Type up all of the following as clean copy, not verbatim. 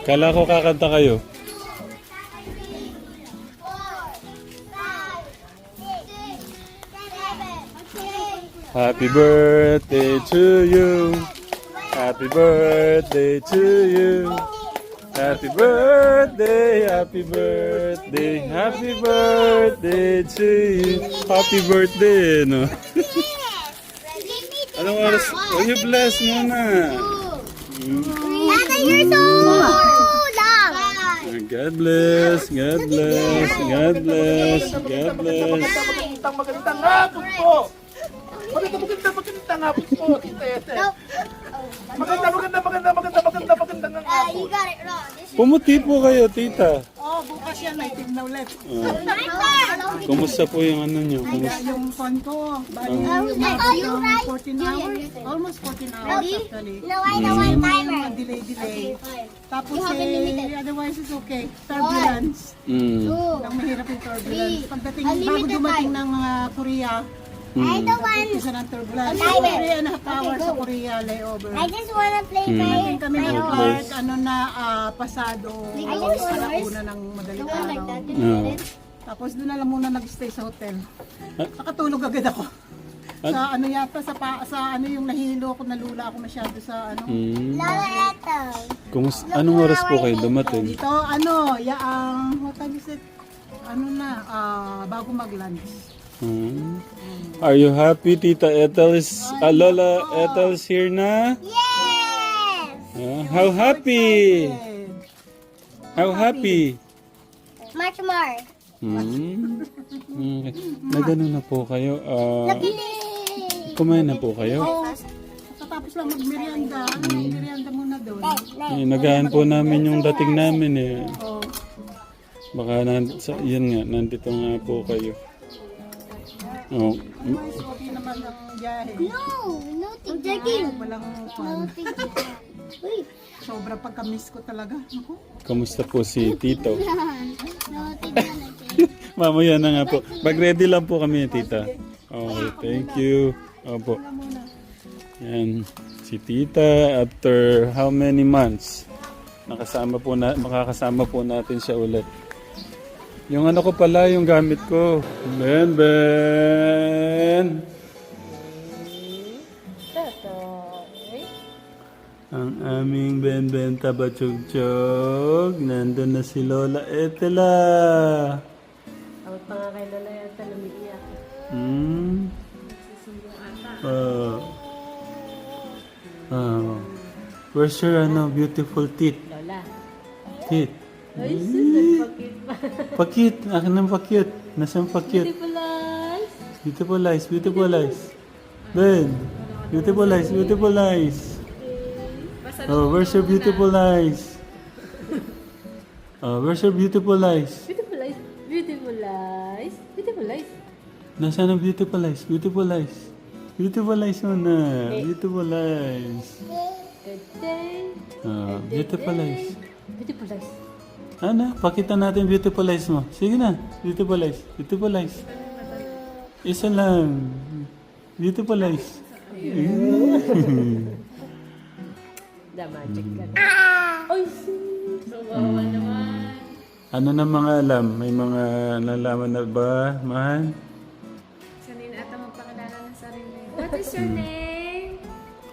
Kala ko kakanta kayo. Happy birthday to you. Happy birthday to you. Happy birthday, happy birthday, happy birthday to you. Happy birthday, no? Anong oras? Oh, you bless muna. God bless, God bless, God bless, God bless. Magandang hapon po. Magandang hapon po. Magandang hapon. Pumuti po kayo, tita. Oh, bukas yan, may team na ulit. Kumusta po yung ano nyo? Kumusta? Yung phone ko, bali yung 14 hours, almost 14 hours actually. Yung delay. Tapos otherwise it's okay. Turbulence. Ang mahirap yung turbulence. Pagdating, bago dumating ng Korea, isa ng turbulence. 3.5 hours sa Korea layover. I just wanna play Dumating kami ng Turbulence. Clark, pasado, alauna ng madaling araw. Tapos doon na lang muna nag-stay sa hotel. Nakatulog agad ako. Sa ano yata, sa ano yung nahilo ako, nalula ako masyado sa ano. Lola Eto. Kumusta? Anong oras po kayo dumating? Dito, ano, what time is it? Ano na, bago mag-lunch. Are you happy, Tita Ethel is, Lola Ethel is here na? Yes! How happy? How happy? Much more. Okay. Nagano na po kayo? Kumain na po kayo? Tapos lang mag-merienda. Merienda muna doon. Nagahan po namin yung dating namin eh. Oh. Baka yun nga, nandito nga po kayo. Oh. Okay naman ang biyahe. No taking. Walang fun. Sobra pagka-miss ko talaga. Ako. Kamusta po si Tito? No taking. Mamaya na nga po. Mag-ready lang po kami, Tita. Okay, thank you. Opo. Yan. Si Tita, after how many months? Makakasama po natin siya ulit. Yung ano ko pala, yung gamit ko. Ben. Ang aming Ben Tabatsog-tsog. Nandun na si Lola Etela. Awat pa nga kay Lola yata lumiiyak. Where's your beautiful teeth? Lola. Teeth. Ay, sus, nagpakit pa. Pakit. Akin ang pakit. Nasaan pakit? Beautiful eyes. Beautiful eyes. Ben. Beautiful eyes. Oh, where's your beautiful eyes? Oh, where's your beautiful eyes? Beautiful eyes. Nasaan ang beautiful eyes? Beautiful eyes muna. Beautiful eyes. Good day. Beautiful eyes. Beautiful eyes. Ano? Pakita natin beautiful eyes mo. Sige na. Beautiful eyes. Isa lang. Beautiful eyes. The magic ka na. Ay, sus. Kawawa naman. Ano na mga alam? May mga nalaman na ba, man? Sanay na ata magpakilala ng sarili. What is your name?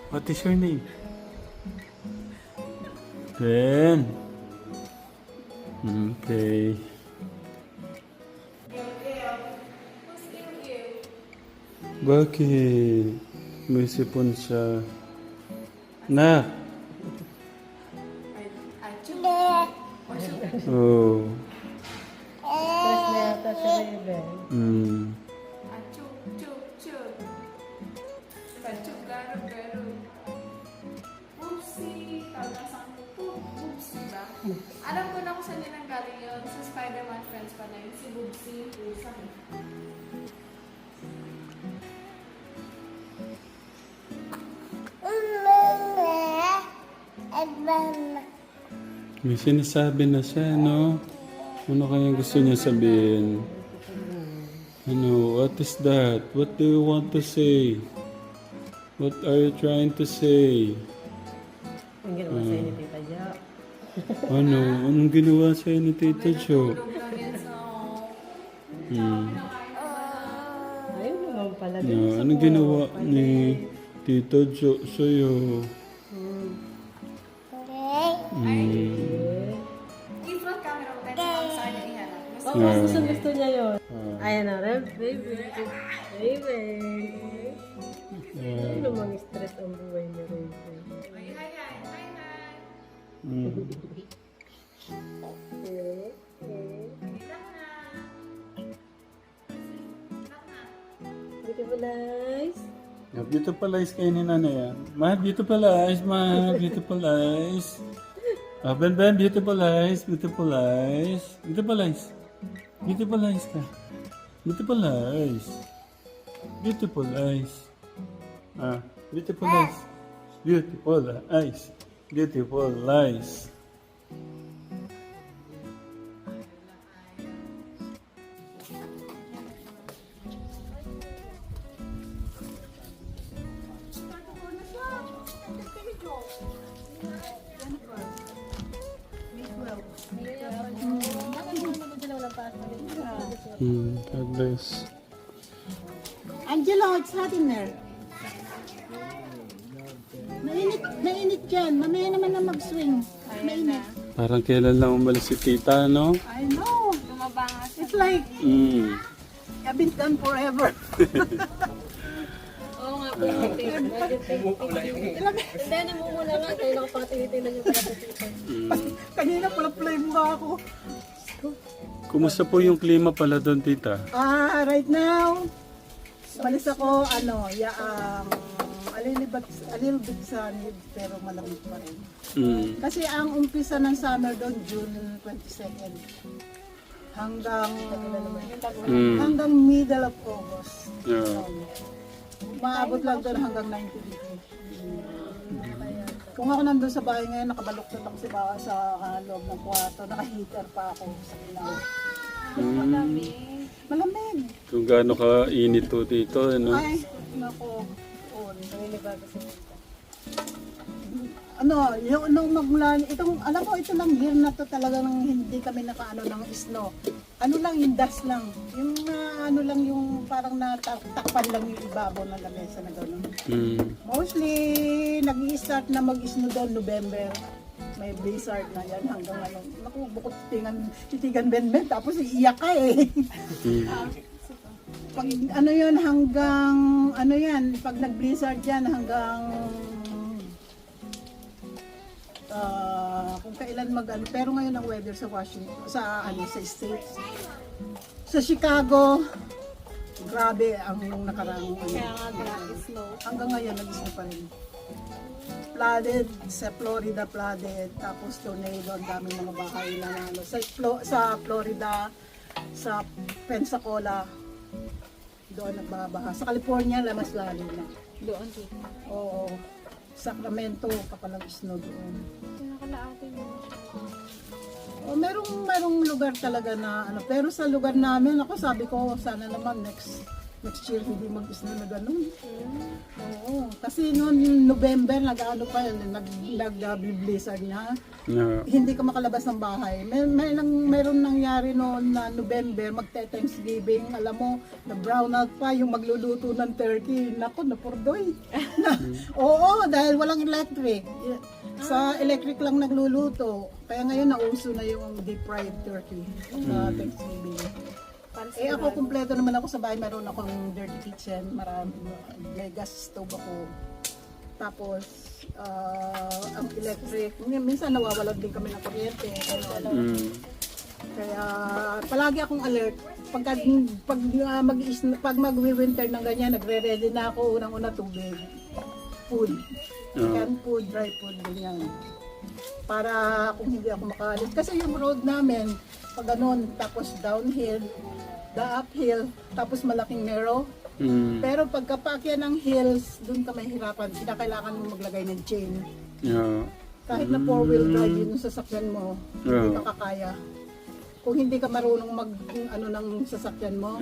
What is your name? Ben. Okay. Bakit? May sipon siya. Nak. Oh. Stress na yata si Raven. Achuk, chuk, chuk. Achuk, garo. Oopsie. Tawag po. Oopsie ba? Alam ko na kung saan din ang galing yun. Sa Spider-Man friends pa na yun. Si Boopsie. Pusa. May sinasabi na siya, no? Ano kaya gusto niya sabihin? Ano? What is that? What do you want to say? What are you trying to say? Ang ginawa sa'yo ni Tita Jo. Ano? Anong ginawa sa'yo ni Tita Jo? Ayun naman pala. No, anong ginawa ni Tita Jo sa'yo? I-front camera ko tayo sa kanya iharap. Oo, gusto niya yun. Ayan na, Rem. Baby. Baby. Ano namang stress ang buhay niya, Rem? Hi, hi, hi, hi. Beautiful eyes. Beautiful eyes kayo ni nanay yan. Ma, beautiful eyes, ma. Beautiful eyes. Ben, beautiful eyes. Beautiful eyes. Beautiful eyes. Beautiful eyes ka. Beautiful eyes. Beautiful eyes. Beautiful eyes. Beautiful eyes. Beautiful eyes. God bless. Angelo, it's hot in there. Mainit dyan. Mamaya naman na mag-swing. Mainit. Parang kailan lang umalis si tita, no? I know. It's like, I've been gone forever. Oo nga po. Hindi, namumula nga. Tayo nakapatitin yung pala sa Tita. Kanina pala play mo ako. Kumusta po yung klima pala doon, tita? Right now, balis ako, a little bit sunny, pero malamig pa rin. Kasi ang umpisa ng summer doon, June 22nd. Hanggang middle of August. Yeah. Maabot lang doon hanggang 90 degrees. Kung ako nandun sa bahay ngayon, nakabaluktot ako sa loob ng kwarto, naka-heater pa ako sa ilaw. Malamig. Kung gaano ka init to dito, ano? Ay, nako. Yung nung magmula, alam mo, ito lang year na to talagang hindi kami nakaano ng snow. Ano lang, yung dust lang. Yung yung parang natakpan lang yung ibabaw ng lamesa na gano'n. Mostly, nag-i-start na mag-snow doon November. May blizzard na yan hanggang ano. Naku, bukod titigan Ben, tapos iiyak ka eh. Pag pag nag-blizzard yan hanggang kung kailan pero ngayon ang weather sa Washington, sa States. Sa Chicago, grabe ang nakarang hanggang ngayon nag-snow pa rin. Flooded, sa Florida flooded, tapos tornado, ang daming mga bahay na sa Florida, sa Pensacola, doon nagbabaha. Sa California, mas lalo na. Doon dito. Oo. Sacramento, kapalang snow doon. Merong lugar talaga na pero sa lugar namin, ako sabi ko, sana naman next year hindi mag-snow na ganun. Oo. Kasi noon November, nag-blizzard na. Yeah. Hindi ka makalabas ng bahay. Meron nangyari noon na November, magte-Thanksgiving, alam mo, na-brown out pa yung magluluto ng turkey. Nako, napurdoy. Oo, dahil walang electric. Sa electric lang nagluluto. Kaya ngayon nauso na yung deep fried turkey sa Thanksgiving. Ako, kumpleto naman ako sa bahay. Meron akong dirty kitchen. May gas stove ako. Tapos, ang electric. Minsan nawawalan din kami ng kuryente. Kaya, palagi akong alert. Pag mag-winter ng ganyan, nagre-ready na ako. Unang-una tubig. Food. Canned food, dry food, ganyan. Para kung hindi ako makalit. Kasi yung road namin, pag ganun, tapos downhill, the uphill, tapos malaking narrow. Pero pagkapakya ng hills, doon ka mahihirapan. Kinakailangan mo maglagay ng chain. Yeah. Kahit na 4-wheel drive yung sasakyan mo, hindi ka kakaya. Kung hindi ka marunong ng sasakyan mo,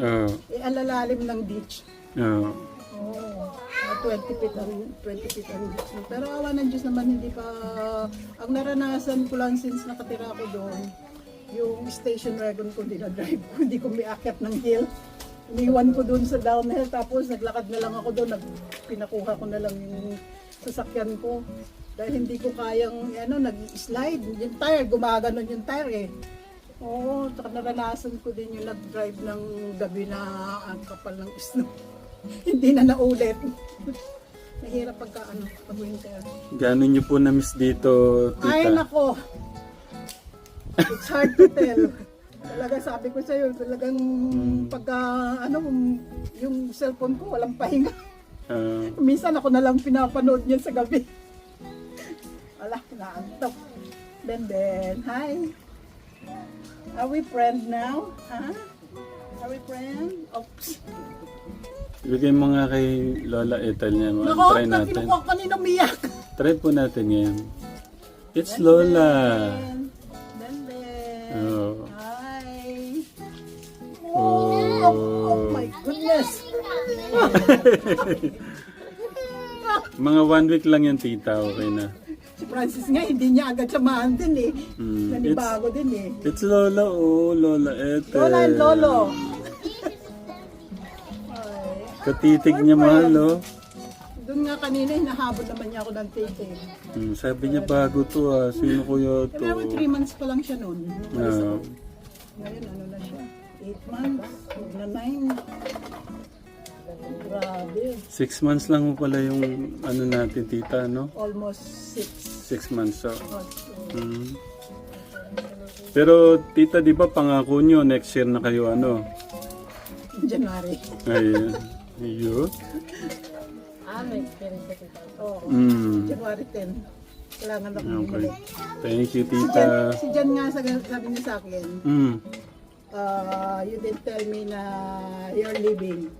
alalalim ng ditch. Yeah. Oo. 20 feet ang Diyos. Pero awa ng Diyos naman, hindi pa, ang naranasan ko lang since nakatira ako doon, yung station wagon ko, dinadrive ko, hindi ko miakyat ng hill. Iniwan ko doon sa downhill, tapos naglakad na lang ako doon, pinakuha ko na lang yung sasakyan ko. Dahil hindi ko kayang, nag-slide, yung tire, gumaganon yung tire eh. Oo, tsaka naranasan ko din yung nag-drive ng gabi na ang kapal ng snow. Hindi na naulit. Nahirap pagka pag-winter. Gano'n niyo po na-miss dito, tita? Ay nako! It's hard to tell. Talaga sabi ko sa'yo, talagang pagka yung cellphone ko walang pahinga. Minsan ako na lang pinapanood niya sa gabi. Wala, naantok. Ben, hi! Are we friends now? Huh? Are we friends? Oops. Ibigay mo nga kay Lola Ethel niya. Nako, Try natin. ko kanina umiyak. Try po natin ngayon. It's Lola. Ben. Oh. Hi. Oh. Oh my goodness. Mga 1 week lang yan, tita. Okay na. Si Francis nga, hindi niya agad samahan din eh. Nanibago din eh. It's Lola, Lola Ethel. Lola and Lolo. Katitig niya, mahal, oh. Doon nga kanina, hinahabol naman niya ako ng tete. Sabi niya, bago to, ah. Sino kuya to? Pero 3 months pa lang siya noon. Ah. Ngayon, na siya? 8 months, na 9. Grabe. 6 months lang mo pala yung natin, tita, no? Almost 6. 6 months, so. Pero, tita, di ba pangako nyo, next year na kayo, January. Ayun. Ayun. May experience ka tita. Oo. January 10. Kailangan ako Okay. bumalik. Thank you, tita. Si Jan nga sabi niya sa akin, you didn't tell me na you're leaving.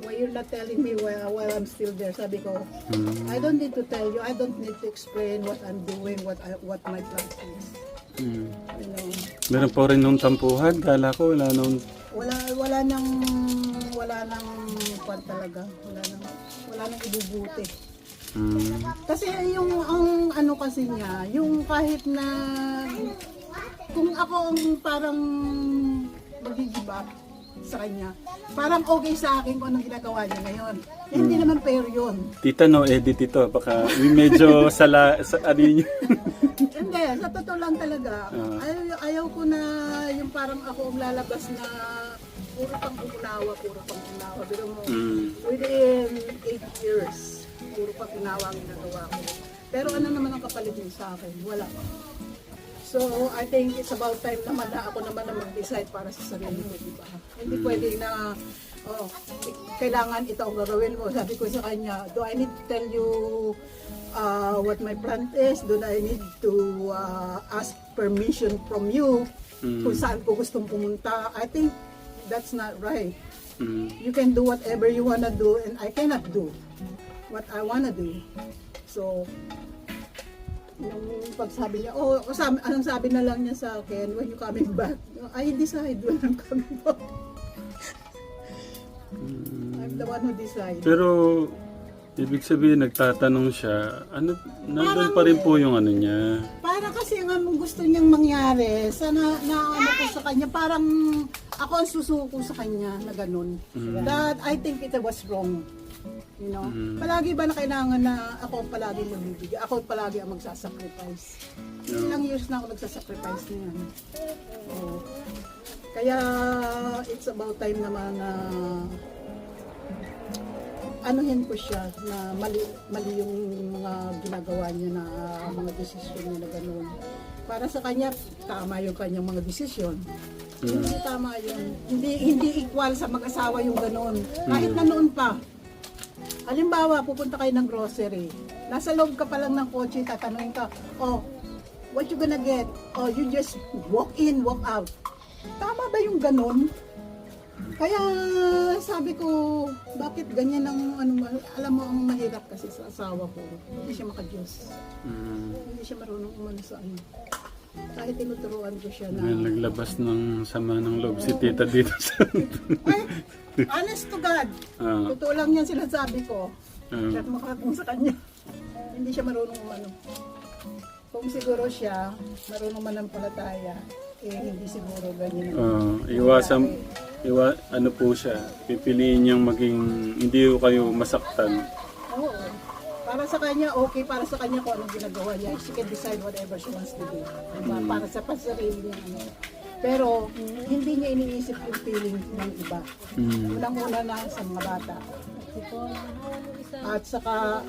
Why you're not telling me while I'm still there? Sabi ko, I don't need to tell you. I don't need to explain what I'm doing, what my plan is. You know, Meron pa rin nung tampuhan. Kala ko wala nung... wala nang pan talaga. Wala nang ibubuti. Kasi yung ang kasi niya, yung kahit na kung ako ang parang mag-give up sa kanya, parang okay sa akin kung anong ginagawa niya ngayon. Hindi naman fair yun. Tita, no edit ito. Baka medyo sa ano yun. Hindi, sa totoo lang talaga. Ayaw ko na yung parang ako ang lalabas na puro pang umunawa. Pero mo, within 8 years, puro pang unawa ang ginagawa ko. Pero ano naman ang kapalit niya sa akin? Wala. So, I think it's about time naman na ako naman na mag-decide para sa sarili ko, di ba? Hindi pwede na, kailangan ito ang gagawin mo. Sabi ko sa kanya, do I need to tell you what my plan is? Do I need to ask permission from you kung saan ko gustong pumunta? I think that's not right. You can do whatever you wanna do and I cannot do what I wanna do. So, yung pagsabi niya, anong sabi na lang niya sa akin, when you coming back? I decide when I'm coming back. I'm the one who decide. Pero, ibig sabihin, nagtatanong siya, nandun pa rin po yung niya. Para kasi ang gusto niyang mangyari, sana ko sa kanya, parang ako ang susuko sa kanya na ganun. That I think it was wrong. You know? Palagi ba na kailangan na ako palagi magbibigay? Ako palagi ang magsasacrifice. Ilang years na ako nagsasacrifice niyan. Kaya it's about time naman na anuhin ko siya na mali yung mga ginagawa niya na mga desisyon niya na gano'n. Para sa kanya, tama yung kanyang mga desisyon. Hindi tama yun. Hindi equal sa mag-asawa yung gano'n. Kahit na noon pa. Halimbawa, pupunta kayo ng grocery. Nasa loob ka pa lang ng kotse, tatanungin ka, what you gonna get? You just walk in, walk out. Tama ba yung ganun? Kaya sabi ko, bakit ganyan ang alam mo ang mahirap kasi sa asawa ko. Hindi siya makadiyos. Hindi siya marunong umano sa ano. Kahit tinuturuan ko siya na... Naglabas ng sama ng loob si tita dito sa... Honest to God. Totoo lang yan sinasabi ko. At makakung sa kanya. Hindi siya marunong umano. Kung siguro siya marunong manampalataya, hindi siguro ganyan. Ano po siya, pipiliin niyang maging, hindi kayo masaktan. Oo. Para sa kanya, okay. Para sa kanya kung anong ginagawa niya. She can decide whatever she wants to do. Diba? Para sa pansarili niya. Ano. Pero, hindi niya iniisip yung feelings ng iba. Unang-una na sa mga bata. At saka,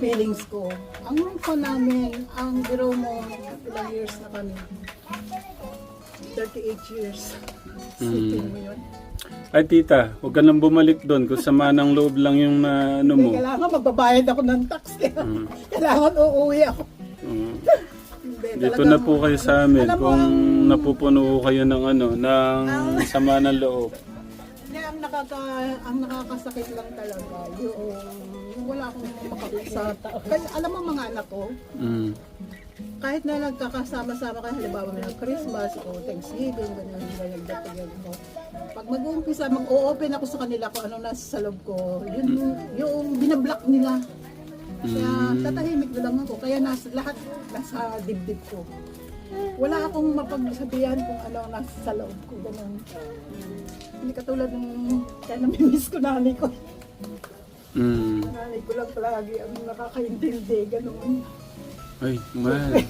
feelings ko. Ang fun namin, ang biro mo, ilang years na kami. 38 years. Sitting mo yun. Ay tita, huwag ka nang bumalik doon kung sama ng loob lang yung ano mo. Kailangan magbabayad ako ng tax. Kailangan uuwi ako. Hindi, Dito talagang- na po kayo sa amin Alam mo, kung napupuno kayo ng ng sama ng loob. Hindi, ang nakakasakit lang talaga yung wala akong makapagsa. Kasi alam mo mga anak ko, kahit na nagkakasama-sama kayo, halimbawa may Christmas o Thanksgiving, ganyan, pag mag-uumpisa, mag-o-open ako sa kanila kung ano nasa sa loob ko, yung binablock nila. Kaya tatahimik na lang ako, kaya lahat nasa dibdib ko. Wala akong mapagsabihan kung ano ang nasa sa loob ko, ganun. Hindi katulad ng kaya namimiss ko nanay ko. Nanay ko lang palagi ang nakakaintindi, ganun. Ay, man.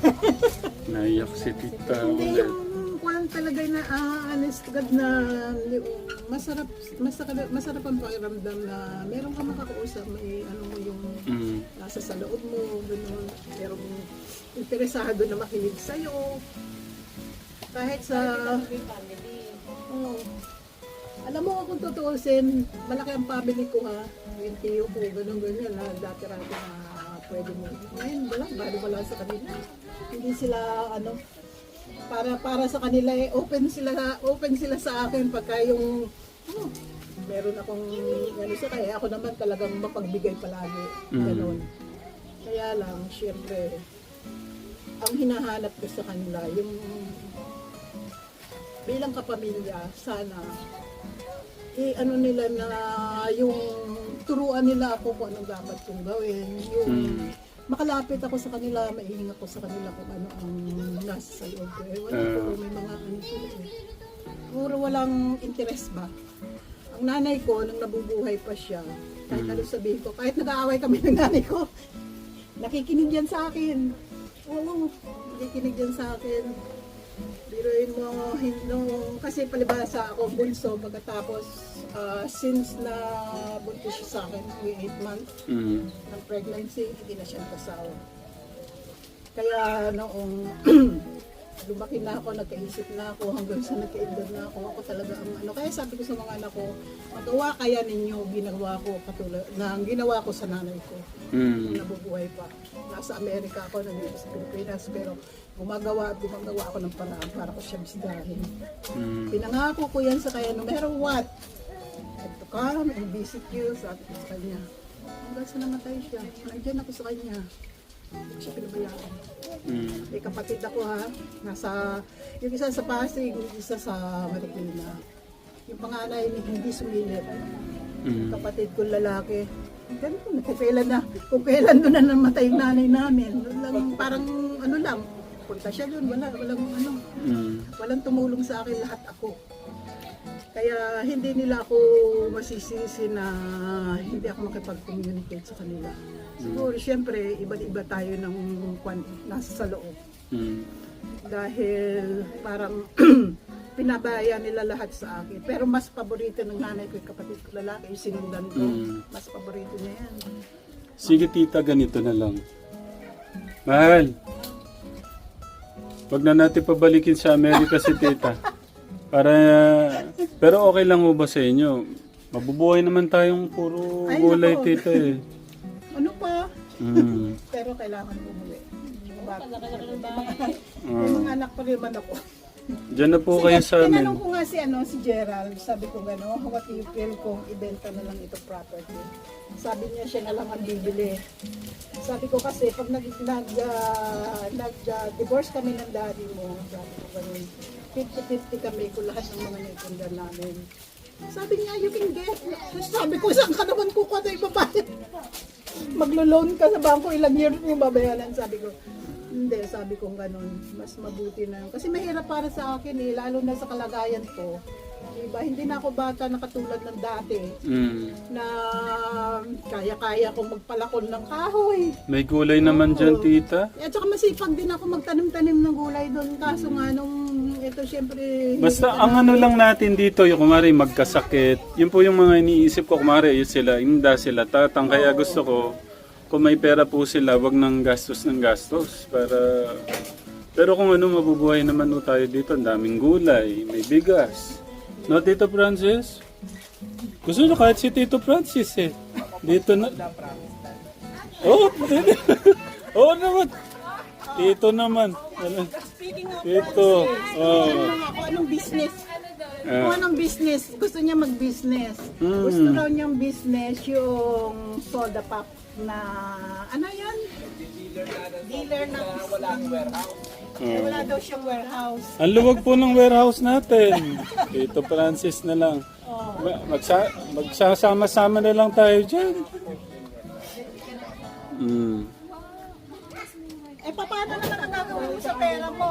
Naiyak si tita Hindi ulit. yung kwan talaga na honest to God na masarap ang pakiramdam na meron ka makakausap, may ano mo yung nasa sa loob mo, gano'n, merong interesado na makinig sa'yo. Kahit sa... Alam mo kung tutuusin, malaki ang family ko ha, yung tiyo ko, gano'n-ganyan na dati-rati na pwede mo. Ngayon, wala sa kanila. Hindi sila, para sa kanila, open sila sa akin pagka yung, meron akong, sa kaya ako naman talagang mapagbigay palagi. Ganon. Kaya lang, syempre, ang hinahanap ko sa kanila, yung bilang kapamilya, sana, nila na yung turuan nila ako kung anong dapat kong gawin. Yung makalapit ako sa kanila, maihinga ko sa kanila kung ano ang nasa sa loob ko. Wala ko, may mga sila Puro walang interest ba? Ang nanay ko, nung nabubuhay pa siya, kahit ano sabihin ko, kahit nag-aaway kami ng nanay ko, nakikinig yan sa akin. Oo, nakikinig yan sa akin. Biruin mo, kasi palibasa ako bunso pagkatapos since na buntis siya sa akin, 8 months ng pregnancy, hindi na siya kasawa. Kaya noong lumaki na ako, nagkaisip na ako, hanggang sa nagkaedad na ako talaga ang kaya sabi ko sa mga anak ko, magawa kaya ninyo ginawa ko katulad na ang ginawa ko sa nanay ko nung nabubuhay pa. Nasa Amerika ako, nandito sa Pilipinas, pero gumagawa ako ng paraan para ko siya bisitahin. Pinangako ko yan sa kanya, no matter what, I have to come and visit you, sabi ko sa kanya. Hanggang sa namatay siya, nandiyan ako sa kanya. Hindi siya pinabayaan. May kapatid ako ha, yung isa sa Pasig, yung isa sa Marikina. Yung panganay hindi sumilip. Kapatid ko lalaki. Ganito, kung kailan doon na namatay yung nanay namin. Parang punta siya doon, walang tumulong sa akin, lahat ako. Kaya hindi nila ako masisisi na hindi ako makipag-communicate sa kanila. Siguro, siyempre, iba-iba tayo ng nasa sa loob. Dahil parang pinabaya nila lahat sa akin. Pero mas paborito ng nanay ko yung kapatid ko lalaki, yung sinundan ko. Mas paborito niya yan. Sige tita, ganito na lang. Mahal. Wag na natin pabalikin sa Amerika si tita. Pero okay lang ho ba sa inyo? Mabubuhay naman tayong puro gulay tita eh. Ano pa? Pero kailangan umuwi. May mga anak pa rin ako. Diyan na po kayo sa amin. Tinanong ko nga si Gerald, sabi ko what do you feel kung ibenta na lang ito property? Sabi niya siya na lang ang bibili. Sabi ko kasi pag nag-divorce kami ng daddy mo, sabi ko ganun, 50-50 kami kung lahat ng mga naipundan namin. Sabi niya, you can get. Tapos sabi ko, saan ka naman kukuha na ibabayad? Maglo-loan ka sa bangko, ilang years yung babayaran. Sabi ko, hindi, sabi ko ganun. Mas mabuti na yun. Kasi mahirap para sa akin eh, lalo na sa kalagayan ko. Diba? Hindi na ako bata na katulad ng dati na kaya-kaya akong magpalakon ng kahoy. May gulay naman dyan, tita. At saka masipag din ako magtanim-tanim ng gulay doon. Kaso nga nung ito syempre... Basta ang ano lang natin dito, yung kumari magkasakit, yun po yung mga iniisip ko, kumari yun sila, hinda sila, tatang, kaya gusto ko, kung may pera po sila, wag ng gastos para... Pero kung ano, mabubuhay naman po tayo dito, ang daming gulay, may bigas. No, Tito Francis? Gusto nyo kahit si Tito Francis eh. Dito na... Oh, oh naman. Tito naman. Speaking of Tito. Oh. ako, anong business? Kung anong business, gusto niya mag-business. Gusto raw niyang business yung soda pop na, ano yan? Dealer na wala daw siyang warehouse. Ang luwag po ng warehouse natin. Tito Francis na lang. Magsasama-sama na lang tayo dyan. Eh, paano naman ang gagawin mo sa pera mo?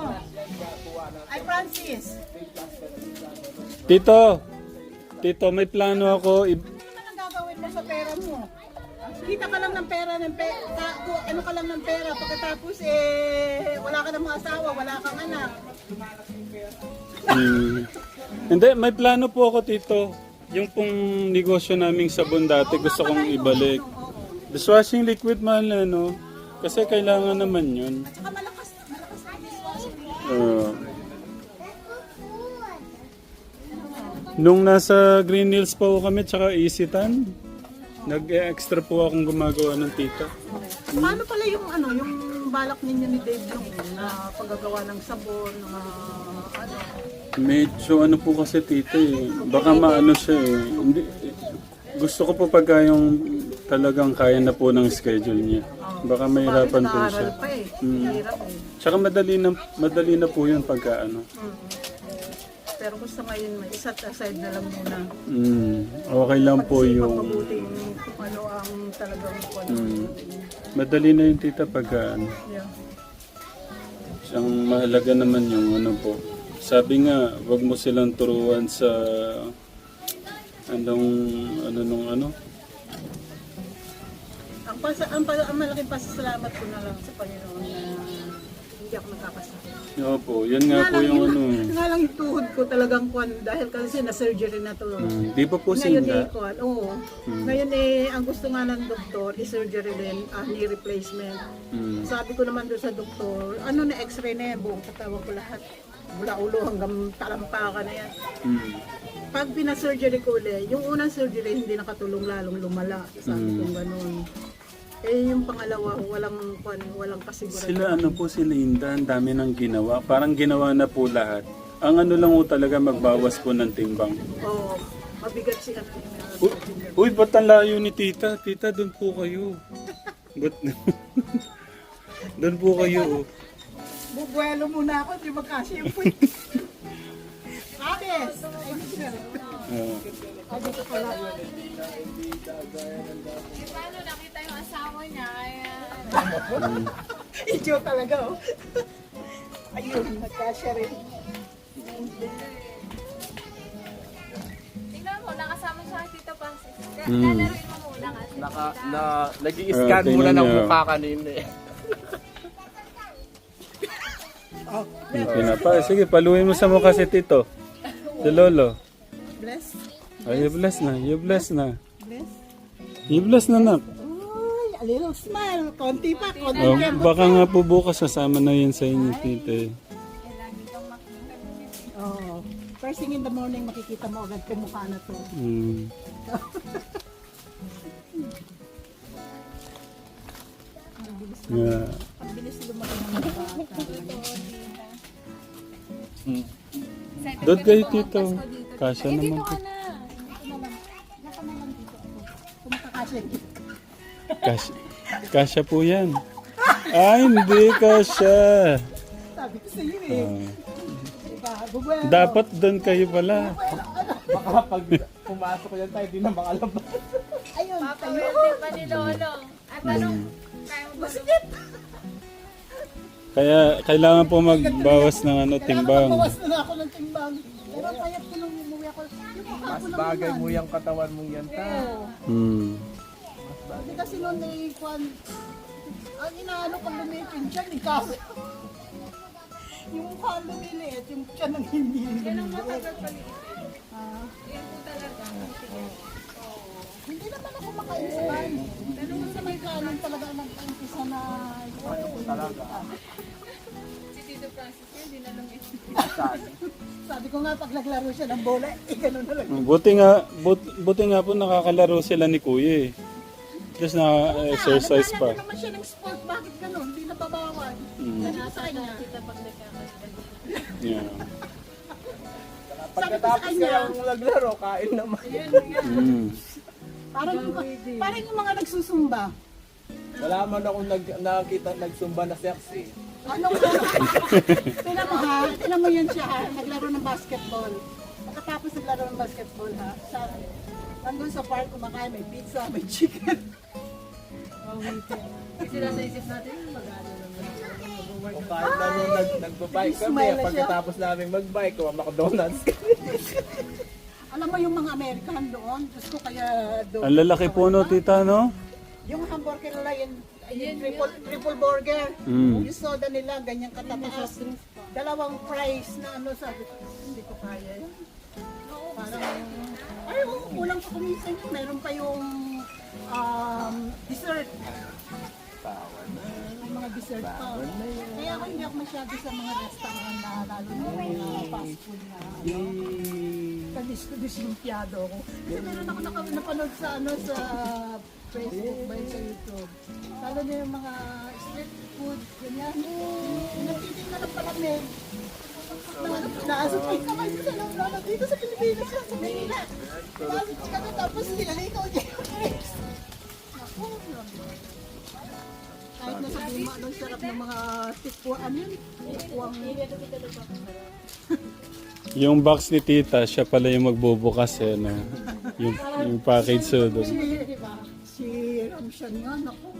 Ay, Francis. Tito, may plano ako. Ano naman ang gagawin mo sa pera mo? Kita ka lang ng pera, ano ka lang ng pera, pagkatapos wala ka ng mga asawa, wala kang anak. Hindi, may plano po ako, Tito. Yung pong negosyo naming sabon dati, gusto kong ibalik. Dishwashing liquid, mahal na, no? Kasi kailangan naman yun. At saka malakas ang dishwashing. Nung nasa Green Hills pa po kami, tsaka Isitan, nag-extra po akong gumagawa ng tita. Paano pala yung yung balak ninyo ni Dave yung na paggagawa ng sabon, ano? Medyo ano po kasi tita eh. Baka maano siya eh. Hindi, gusto ko po pagka yung talagang kaya na po ng schedule niya. Baka mahirapan po siya. Nag-aaral pa eh. Hirap eh. Tsaka madali na po yun pagka ano. Pero gusto ngayon, isa't aside na lang muna. Okay lang po yung... Mabuting kung ano ang talagang Madali na yung tita pagka ano. Yeah. Ang mahalaga naman yung ano po. Sabi nga, wag mo silang turuan sa ano. Ang malaking pasasalamat ko na lang sa Panginoon na hindi ako nagkakasakit. Opo, yan nga po yung ano. Nga lang yung tuhod ko talagang dahil kasi na-surgery na to. Di ba po Ngayon sinda? oo. Ngayon ang gusto nga ng doktor, i-surgery din, knee replacement. Sabi ko naman doon sa doktor, na x-ray na yan, buong katawan ko lahat. Mula ulo hanggang talampakan na yan. Pag pina-surgery ko ulit, yung unang surgery hindi nakatulong, lalong lumala. Sabi ko gano'n. Yung pangalawa, walang kasiguran. Sila si Linda, ang dami nang ginawa. Parang ginawa na po lahat. Ang ano lang po talaga, magbawas po ng timbang. Oo, mabigat si Uy, ba't ang layo ni tita? Tita, doon po kayo. Doon po kayo. Bubuelo muna ako, di magkasya yung point. Abes! Dito pala. Paano nakita yung asawa niya? Idyo talaga, oh. Ayun, nagkasya rin. Tingnan mo, nakasama siya kay Tito Francis. Lalaroin mo muna kasi. Nag-i-scan muna ng mukha kanina eh. Sige, paluin mo sa mukha si Tito. Si Lolo. Bless. Ay, you bless na. Bless. You bless na, nak. Uy, a little smile. Konti pa, konti Oh, pa. baka nga po bukas sasama na yan sa inyo, tita. Oh, first thing in the morning, makikita mo agad kung mukha na to. Yeah. Ang bilis lumaki ng mga bata. Doon kayo, tito. Kasya naman po. Kung makakasya. Kasya po yan. Ay, hindi kasya. Sabi ko sa iyo eh. Diba? Bubuelo. Dapat doon kayo pala. Baka pag pumasok yan tayo, di na makalabas. Ayun, tayo. Papawerte pa ni Lolo. At anong kaya mo ba? Kaya kailangan po magbawas ng timbang. Bawas na ako ng timbang. Pero payat ko nung umuwi ako. Yung mukha Mas ko lang bagay naman. mo yung katawan mong yan ta. Hmm. Hindi kasi noon kwan, ang inaano ko lumitin siya, ni kaso. Yung mukha lumiliit, yung tiyan ang hindi Ganun lumiliit. matagal paliitin. Ah, Yan po talaga. hindi naman ako makaisipan. Pero sa may kanan talaga nag-umpisa na Talaga. Si Tito Francis yun, hindi na lumitin. sabi ko nga pag naglaro siya ng bola, gano'n na lang. Buti nga po nakakalaro sila ni Kuya eh. Just na-exercise pa. Naglalaro naman siya ng sport, bakit gano'n? Hindi nababawan. Mm. Ganun sa kanya. Yeah. Pagkatapos kaya naglaro, kain naman. Mm. Parang yung mga nagsusumba. Wala man akong nakita nagsumba na sexy. Ano tinan mo ha, tinan mo yun siya ha, naglaro ng basketball. Pagkatapos naglaro ng basketball ha, nandun sa park kumakain, may pizza, may chicken. Kasi nasa isip natin, mag-ano naman. O kahit na nung nagbabike kami, Smile na siya. pagkatapos namin magbike, McDonald's. Alam mo yung mga American doon, Diyos ko kaya doon. Ang lalaki po no, tita, no? Yung hamburger nila, yung triple burger. Mm. Yung soda nila, ganyan katataas. Dalawang fries na ano, sabi ko, hindi ko kaya yun. Parang, ay, kulang pa kuminsan yun. Meron pa yung dessert. May mga dessert pa. Kaya ako hindi ako masyado sa mga restaurant na lalo na mga fast food na ano. Kadis-lumpiado ako. Kasi meron ako napanood sa ano sa Facebook ba sa YouTube. Lalo na yung mga street food, ganyan. Napiting na lang pala men. Naasot ko yung kamay ko sa lalo dito sa Pilipinas sa Manila. Naasot ka na tapos nilalikaw niya yung drinks. Naku, kahit na sabihin mo anong sarap ng mga tikwa, ano yun? Tikwang Yung box ni tita, siya pala yung magbubukas eh, no? Yung package so doon. si Ramshan nga, naku.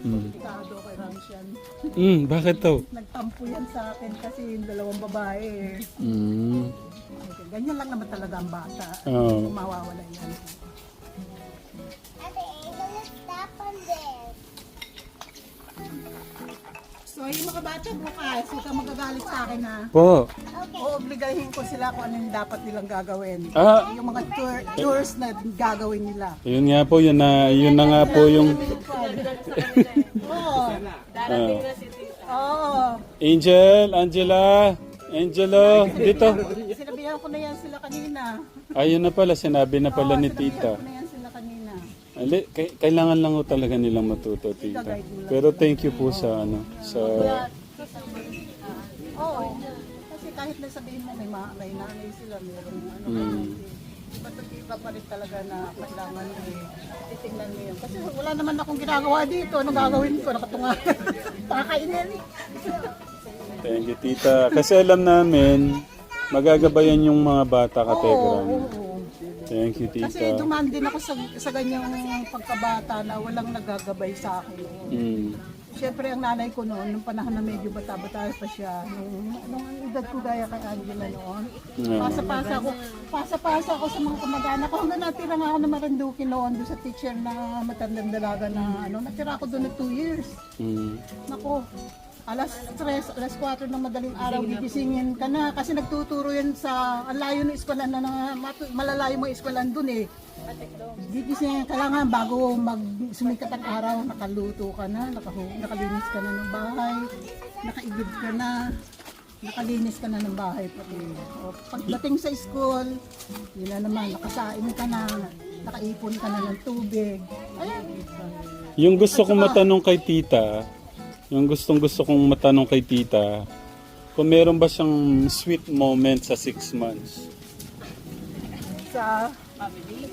Delikado kay Ramshan. Bakit to? Nagtampo yan sa akin kasi yung dalawang babae eh. Mm. Ganyan lang naman talaga ang bata. Oo. Mawawala yan. Ate, I'm gonna step on this. So yung mga bata bukas, huwag kang magagalit sa akin ha. Po. Oobligahin ko sila kung ano yung dapat nilang gagawin. Ah. Yung mga tours na gagawin nila. Yun nga po, yun na nga po yung Oo. Darating na si Tita. Oo. Angel, Angela, Angelo, dito. Sinabihan ko na yan sila kanina. Ayun na pala, sinabi na pala ni Sinabihan tita. ko na yan sila kanina. Kailangan lang ho talaga nilang matuto, tita. Pero thank you po sa Oo. Kasi kahit na sabihin mo may nanay sila, meron ano. Iba pa rin talaga na kailangan titingnan mo yun. Kasi wala naman akong ginagawa dito. Ano gagawin ko? Nakatungahan. Pakakainin. Thank you, tita. Kasi alam namin, magagabayan yung mga bata kategram. Thank you, Kasi tita. dumaan din ako sa ganyang pagkabata na walang nagagabay sa akin. Mm. Siyempre ang nanay ko noon, nung panahon na medyo bata-bata pa siya, nung edad ko gaya kay Angela noon, pasa-pasa ako sa mga kamag-anak ko. Hanggang natira nga ako na Marinduque noon doon sa teacher na matandang dalaga na natira ako doon na 2 years. Mm. Nako, alas 3, alas 4 ng madaling araw, gigisingin ka na kasi nagtuturo yan sa ang layo ng eskwelahan na malalayo mga eskwelahan doon eh. Gigisingin ka lang bago sumikat ang araw, nakaluto ka na, nakalinis ka na ng bahay, nakaigib ka na, nakalinis ka na ng bahay pati. O, pagdating sa school, yun na naman, nakasain ka na, nakaipon ka na ng tubig. Ayan. Yung gusto kong matanong kay tita, kung meron ba siyang sweet moment sa 6 months? Sa family,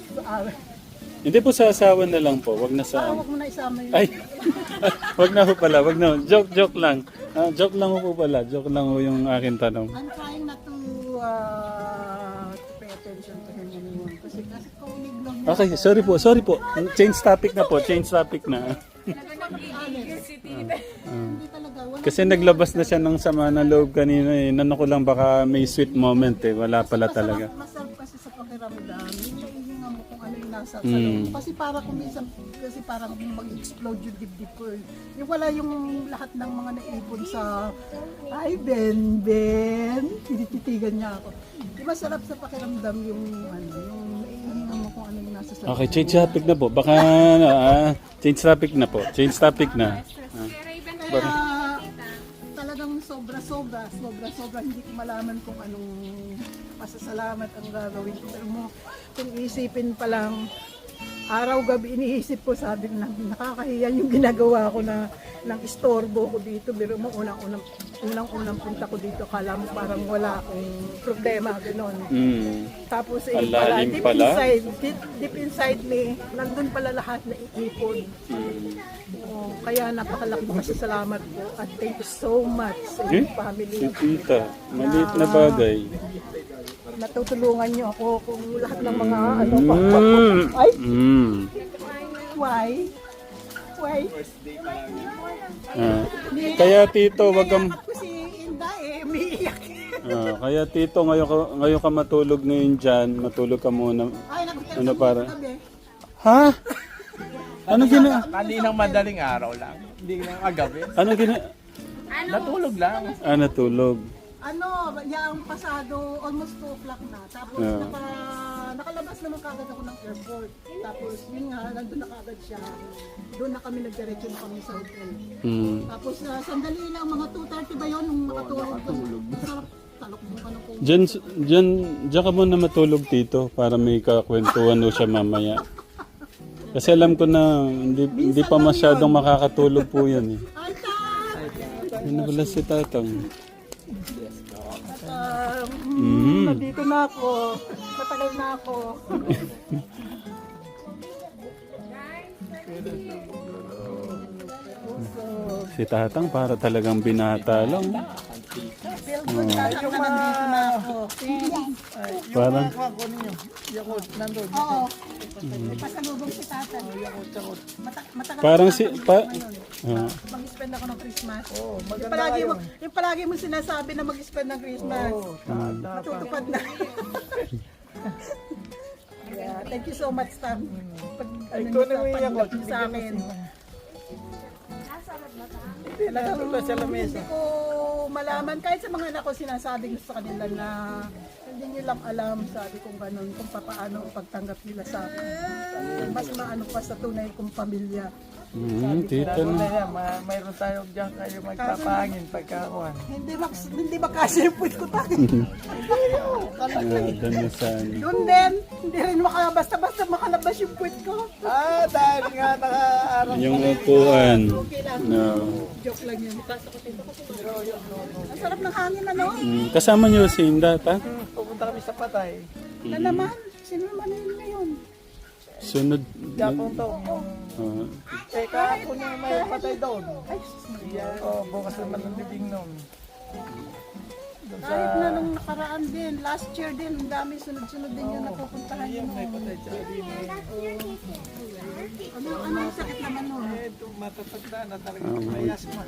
Hindi po sa asawa na lang po, wag na sa... huwag mo na isama yun. Ay, wag na po pala, wag na. Joke lang. Joke lang po pala, joke lang po yung aking tanong. I'm trying not to pay attention to him anymore. Okay, sorry po. Change topic na po, change topic na. Hindi talaga. Wala. Kasi naglabas na siya ng sama ng loob kanina eh. Nano ko lang baka may sweet moment eh. Wala pala talaga. Masarap kasi sa pakiramdam. Yung naihinga mo kung ano yung nasa sa loob. Kasi para kung minsan, kasi parang mag-explode yung dibdib ko. Yung wala yung lahat ng mga naipon sa, ay Ben, tinititigan niya ako. Di masarap sa pakiramdam yung naihinga mo kung ano yung nasa sa loob. Okay, change topic na po. Baka change topic na po. Change topic na. Kaya talagang sobra hindi ko malaman kung anong pasasalamat ang gagawin ko. Pero kung isipin pa lang, araw-gabi iniisip ko, sabi na nakakahiya yung ginagawa ko na ng istorbo ko dito. Pero mo unang punta ko dito, akala mo parang wala akong problema, gano'n. Tapos Ang pala, lalim pala. deep inside me, nandun pala lahat na iipon. Kaya napakalaki pasasalamat ko at thank you so much sa Eh? inyong family. Si tita, maliit na bagay. Natutulungan niyo ako kung lahat ng mga ay, why? Kaya tito, wag kang... Ako si Inda umiiyak. Kaya tito, ngayon ka matulog ngayon dyan. Matulog ka muna. Ay, nagutom Ano para? kami. Ha? Ano Kaninang madaling araw lang. Hindi lang agabi. Natulog lang. Natulog. Yung pasado, almost 2 o'clock na. Tapos nakalabas naman kagad ako ng airport. Tapos yun nga, nandun na kagad siya. Doon na kami nagdiretso na kami sa hotel. Tapos sandali lang, mga 2:30 ba yun nung makatulog ko. Masarap, talokbong ka na po. Diyan ka muna matulog tito para may kakwentuhan o siya mamaya. Kasi alam ko na hindi pa masyadong makakatulog po yan eh. Ay, Tat! Ano pala si tatang? Nandito na ako. Matagal na ako. Si tatang para talagang binata lang. Feel good na nandito na ako. Parang Oo. May pasalubong si Tatan. Matagal parang na si ako pa dito ngayon. Mag-spend ako ng Christmas. Yung palagi mo sinasabi na mag-spend ng Christmas. Matutupad na. Yeah, thank you so much, Tam. Pag pag sa akin. Hindi ko malaman. Kahit sa mga anak ko sinasabi ko sa kanila na hindi nyo lang alam, sabi kong ganun, kung paano ang pagtanggap nila sa akin. Mas maano pa sa tunay kong pamilya. tita na. Mayroon tayo dyan kayo magpapahangin pagkakuhan. Hindi ba kasi yung puwit ko tayo? Doon na saan. Doon din, hindi rin basta-basta makalabas yung puwit ko. Dahil nga nakaarap. Yung upuan. Okay lang. No. Joke lang yun. Ang sarap ng hangin, ano? Kasama niyo si Inda, ta? Pupunta kami sa patay. Na naman, sino naman yun ngayon? Sunod. Japon to. Kahapon yung may patay doon. Bukas naman ang libing noon. Kahit na nung nakaraan din, last year din, ang dami sunod-sunod din yung napupuntahan yun. May patay dyan. Ano ang sakit naman nun? Matatagda na talaga may asma.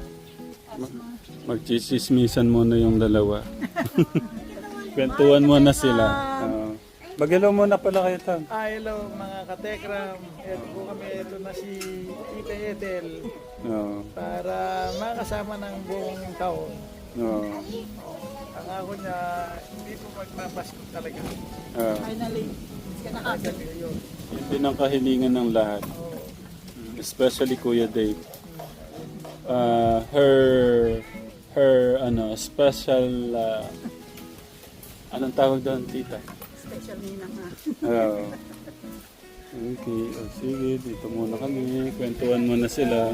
Magchismismisan muna yung dalawa. Kwentuhan muna sila. Mag-hello muna pala kayo, Tam. Hello mga katekram. Ito po kami, ito na si Tita Ethel. Para makasama ng buong taon. Ang ako niya, hindi po magpapasko talaga. Finally, Yun din ang kahilingan ng lahat. Especially Kuya Dave. Her special anong tawag doon, tita? special ninang ha. Okay, sige, dito muna kami. Kwentuhan muna sila.